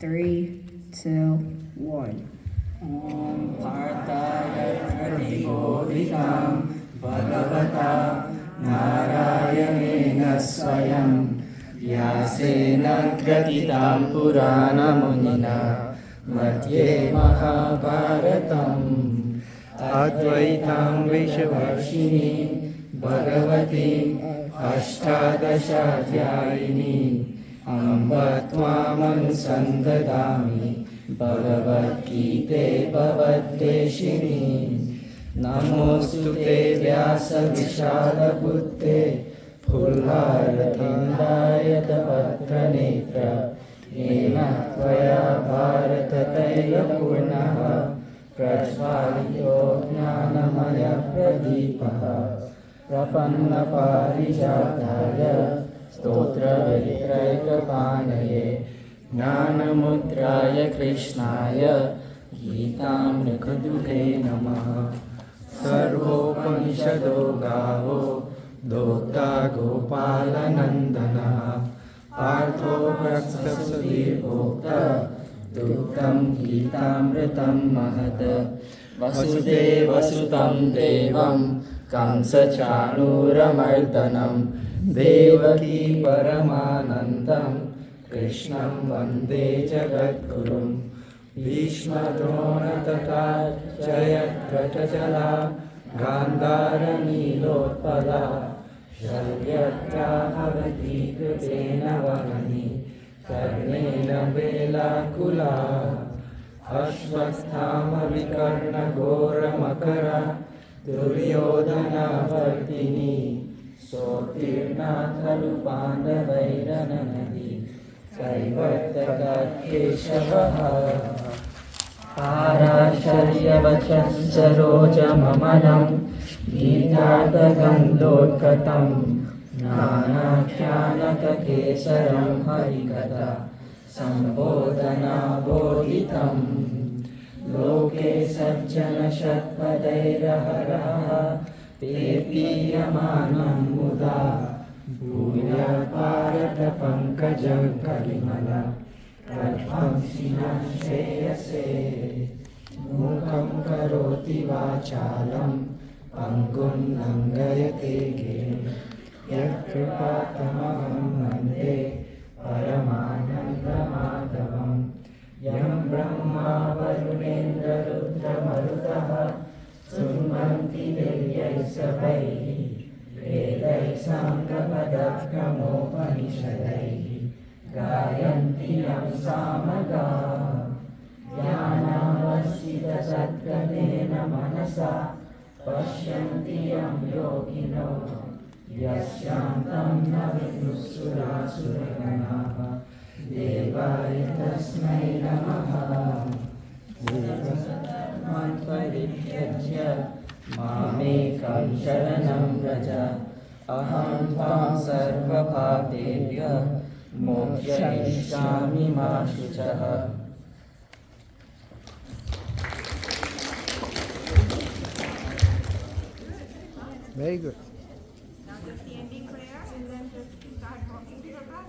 3, 2, 1. ॐ पार्थाय प्रतिबोधितां भगवता नारायणेन स्वयं व्यासेन ग्रथितां पुराणमुनिना मध्ये महाभारतम् अद्वैतां विश्ववर्षिणी भगवती अष्टादशाध्यायिनी अम्ब त्वामनुसन्दधामि भगवद्गीते भवद्वेषिणी नमोऽस्तु ते व्यासविशालबुद्धे फुल्लारविन्दायतभद्रनेत्र येन त्वया भारततैलपूर्णः प्रज्वालितो ज्ञानमयप्रदीपः प्रपन्नपारिजाताय स्तोत्रवित्रैकपाणये ज्ञानमुद्राय कृष्णाय गीतामृतदुहे नमः। सर्वोपनिषदो गावो दोग्धा गोपालनन्दनः पार्थो भक्तसुधीर्भोक्ता दुग्धं गीतामृतं महत् वसुदेवसुतं देवं कंसचाणूरमर्दनं देवकी परमानन्दं कृष्णं वन्दे जगद्गुरुं भीष्मद्रोणतथा जयद्रथजला गान्धारनीलोत्पला शल्यत्याहवती कृतेन वहनी कर्णेन वेलाकुला अश्वत्थामविकर्णघोरमकरा दुर्योधनावर्तिनी सोत्तीर्णा खलु पाण्डवैरननदी कैवर्तकेशवः पाराशर्यवचः सरोजममलं गीतार्थगन्धोद्गतं नानाख्यानककेसरं हरिकथा सम्बोधनाबोधितम् लोके सज्जनषट्पदैरहरः पेपीयमानं मुदा भूया भारतपङ्कजं कलिमला रघुवंशिनां श्रेयसे मूकं करोति वाचालं पङ्गुं लङ्घयते गिरिं यत्कृपातमहं वन्दे परमानन्दमाधवम् यं ब्रह्मा वरुणेन्द्ररुद्रमरुतः शृण्वन्ति दिव्यैः सभैः वेदैः साङ्गपदक्रमोपनिषदैः गायन्ति यं सामगाः ज्ञानावस्थितसद्गतेन मनसा पश्यन्ति यं योगिनो यस्यान्तं न विदुःसुरासुरगणाः देवाय तस्मै नमः। सर्वधर्मान् परित्यज्य मामेकं शरणं व्रज अहं त्वां सर्वपापेभ्यः मोक्षयिष्यामि मा शुचः। Very good. Now just the ending prayer and then just start walking to the back.